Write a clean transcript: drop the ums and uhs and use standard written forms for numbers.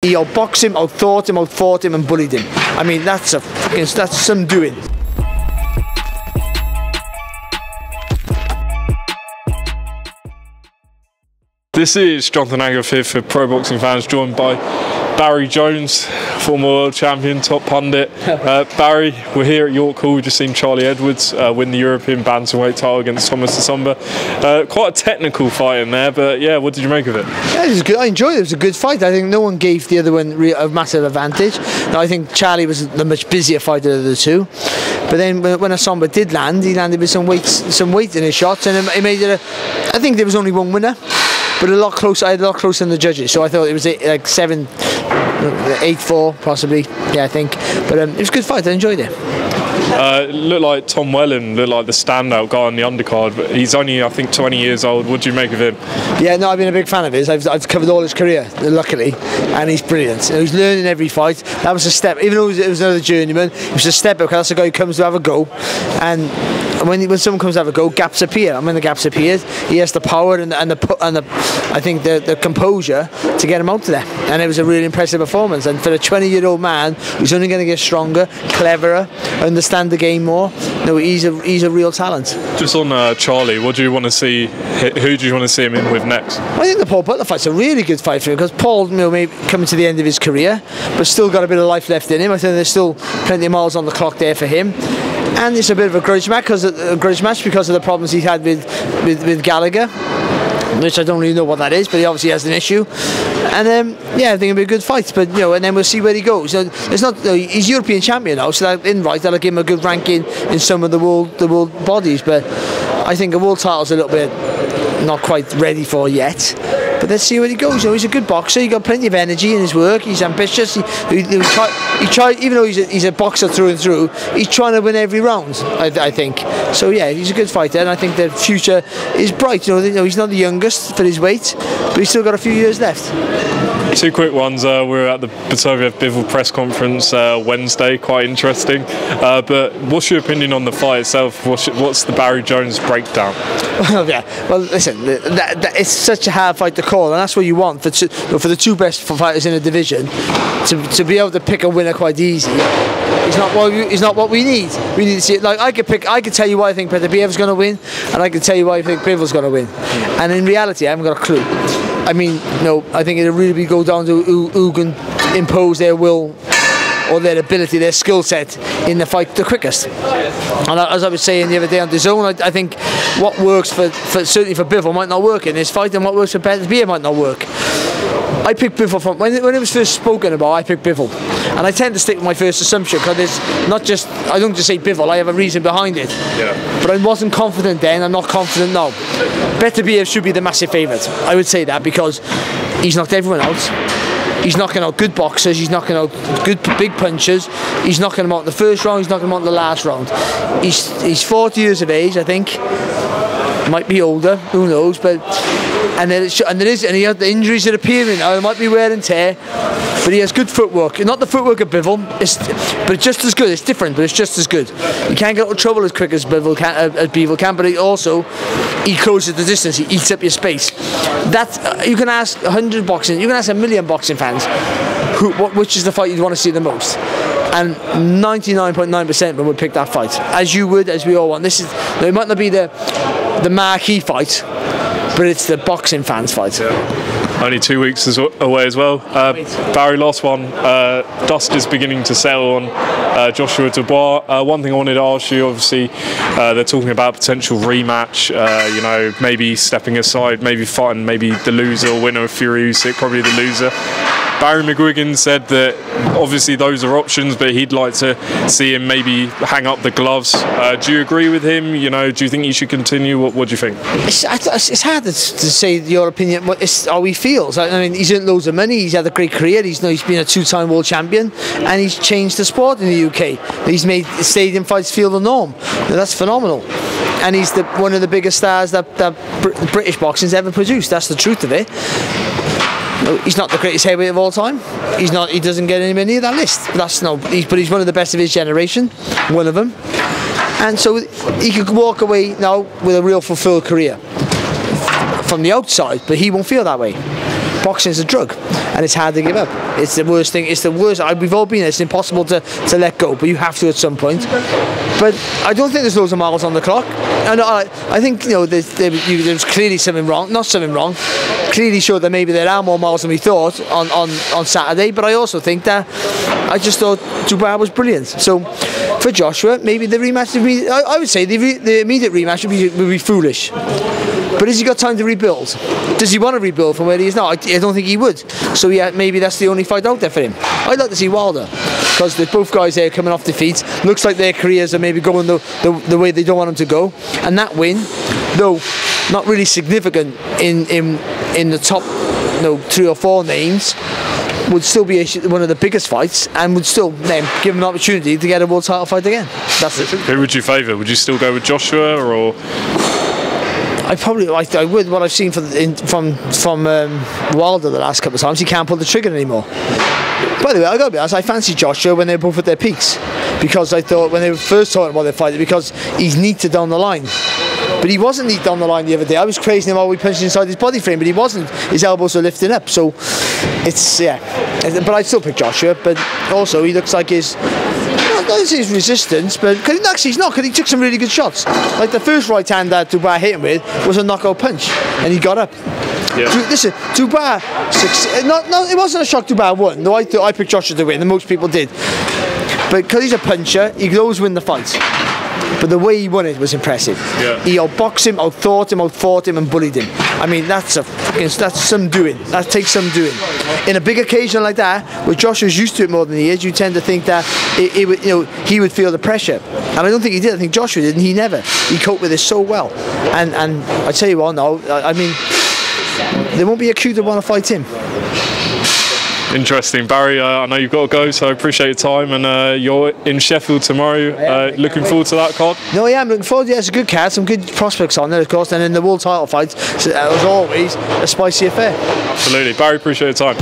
He outboxed him, outthought him, outfought him, and bullied him. I mean, that's some doing. This is Jonathan Agriff here for Pro Boxing Fans, joined by Barry Jones, former world champion, top pundit. Barry, we're here at York Hall. We've just seen Charlie Edwards win the European bantamweight title against Thomas Essomba. Quite a technical fight in there, but yeah, what did you make of it? Yeah, it was good. I enjoyed it. It was a good fight. I think no one gave the other one a massive advantage. Now, I think Charlie was the much busier fighter of the two. But then when Essomba did land, he landed with some weight in his shots, and it made it I think there was only one winner, but a lot closer. I had a lot closer than the judges, so I thought it was like 8-4 possibly. Yeah, I think. But it was a good fight. I enjoyed it. It looked like Tom Whelan looked like the standout guy on the undercard, but he's only, I think, 20 years old. What do you make of him? Yeah, no, I've been a big fan of his. I've covered all his career, luckily, and he's brilliant. He's learning every fight. That was a step, even though it was another journeyman, it was a step because that's a guy who comes to have a go, and when someone comes to have a go, gaps appear. And when the gaps appeared, he has the power and I think the composure to get him out of there. And it was a really impressive performance. And for a 20-year-old man who's only going to get stronger, cleverer, understand the game more, no, he's a real talent. Just on Charlie, what do you want to see? Who do you want to see him in with next? I think the Paul Butler fight's a really good fight for him because Paul, maybe coming to the end of his career, but still got a bit of life left in him. I think there's still plenty of miles on the clock there for him. And it's a bit of a grudge match because of the problems he had with Gallagher, which I don't really know what that is, but he obviously has an issue. And yeah, I think it'll be a good fight. But and then we'll see where he goes. So it's not he's European champion now, so that'll give him a good ranking in some of the world bodies. But I think a world title's a little bit not quite ready for yet. But let's see where he goes. He's a good boxer. He's got plenty of energy in his work. He's ambitious. He tried, even though he's a boxer through and through, he's trying to win every round, I think. So yeah, he's a good fighter, and I think the future is bright. He's not the youngest for his weight, but he's still got a few years left. Two quick ones. We're at the Beterbiev press conference Wednesday. Quite interesting. But what's your opinion on the fight itself? What's the Barry Jones breakdown? Well, yeah. Well, listen, it's such a hard fight to call, and that's what you want for the two best fighters in a division to be able to pick a winner quite easy. It's not what we need. We need to see it. Like I could tell you why I think Beterbiev's going to win, and I could tell you why I think Bivol's going to win. And in reality, I haven't got a clue. I mean, I think it'll really go down to who can impose their will or their ability, their skill set in the fight the quickest. And as I was saying the other day on the Zone, I think what works for certainly for Bivol might not work in this fight, and what works for Beterbiev might not work. I picked Bivol from when it was first spoken about. I picked Bivol, and I tend to stick with my first assumption because it's not just I don't just say Bivol. I have a reason behind it. Yeah. But I wasn't confident then. I'm not confident now. Beterbiev should be the massive favourite. I would say that because he's knocked everyone out. He's knocking out good boxers. He's knocking out good big punchers. He's knocking them out in the first round. He's knocking them out in the last round. He's 40 years of age, I think. Might be older. Who knows? But and he has the injuries that are appearing now. There might be wear and tear, but he has good footwork. Not the footwork of Bivol, but it's just as good. It's different, but it's just as good. You can't get out of trouble as quick as Bivol can, but he closes the distance. He eats up your space. You can ask 100 boxing. You can ask 1 million boxing fans, which is the fight you'd want to see the most. And 99.9% of them would pick that fight, as you would, as we all want. It might not be the marquee fight, but it's the boxing fans fight. Yeah. Only 2 weeks away as well. Barry, last one. Dust is beginning to settle on Joshua Dubois. One thing I wanted to ask you, obviously, they're talking about potential rematch. Maybe stepping aside, maybe fighting, maybe the loser or winner of Fury Usyk, probably the loser. Barry McGuigan said that obviously those are options, but he'd like to see him maybe hang up the gloves. Do you agree with him? Do you think he should continue? What do you think? It's hard to say your opinion. It's how he feels. I mean, he's earned loads of money. He's had a great career. He's been a 2-time world champion, and he's changed the sport in the UK. He's made stadium fights feel the norm. That's phenomenal. And he's one of the biggest stars that British boxing's ever produced. That's the truth of it. He's not the greatest heavyweight of all time. He's not. He doesn't get anywhere near that list. But he's one of the best of his generation. One of them. And so he could walk away now with a real fulfilled career from the outside, but he won't feel that way. boxing is a drug, and it's hard to give up. It's the worst thing. It's the worst. We've all been there. It's impossible to let go, but you have to at some point. But I don't think there's loads of miles on the clock. And I think, you know, there's clearly something wrong. Not something wrong. Clearly showed that maybe there are more miles than we thought on Saturday. But I also think that I just thought Dubois was brilliant. So for Joshua, maybe the rematch. I would say the immediate rematch would be foolish. But has he got time to rebuild? Does he want to rebuild from where he is now? I don't think he would. So yeah, maybe that's the only fight out there for him. I'd like to see Wilder, because there's both guys there coming off defeat. Looks like their careers are maybe going the way they don't want them to go. And that win, though not really significant in the top 3 or 4 names, would still be one of the biggest fights, and would still then give him an opportunity to get a world title fight again. That's it. Who would you favour? Would you still go with Joshua, or? I would. What I've seen from Wilder the last couple of times, he can't pull the trigger anymore. By the way, I got to be honest, I fancy Joshua when they were both at their peaks, because I thought when they were first talking about their fight, because he's neater down the line. But he wasn't neat down the line the other day. I was praising him while we punched inside his body frame, but he wasn't. His elbows were lifting up, so it's, yeah. But I'd still pick Joshua, but also he looks like his resistance, but actually he's not, because he took some really good shots. Like the first right hand that Dubois hit him with was a knockout punch, and he got up. Yeah. Listen, Dubois, it wasn't a shock Dubois won, though I picked Joshua to win, and most people did. But because he's a puncher, he could always win the fight. But the way he won it was impressive. Yeah. He outboxed him, outthought him, outfought him, and bullied him. I mean, that's some doing. That takes some doing. In a big occasion like that, where Joshua's used to it more than he is, you tend to think that he would feel the pressure. And I don't think he did. I think Joshua did, and he never. He coped with it so well. And I tell you what, now, I mean, there won't be a Q to want to fight him. Interesting. Barry, I know you've got to go, so I appreciate your time, and you're in Sheffield tomorrow. Looking forward to that card? No, yeah, I'm looking forward. Yeah, it's a good card, some good prospects on there, of course, and in the world title fight, as always, a spicy affair. Absolutely. Barry, appreciate your time.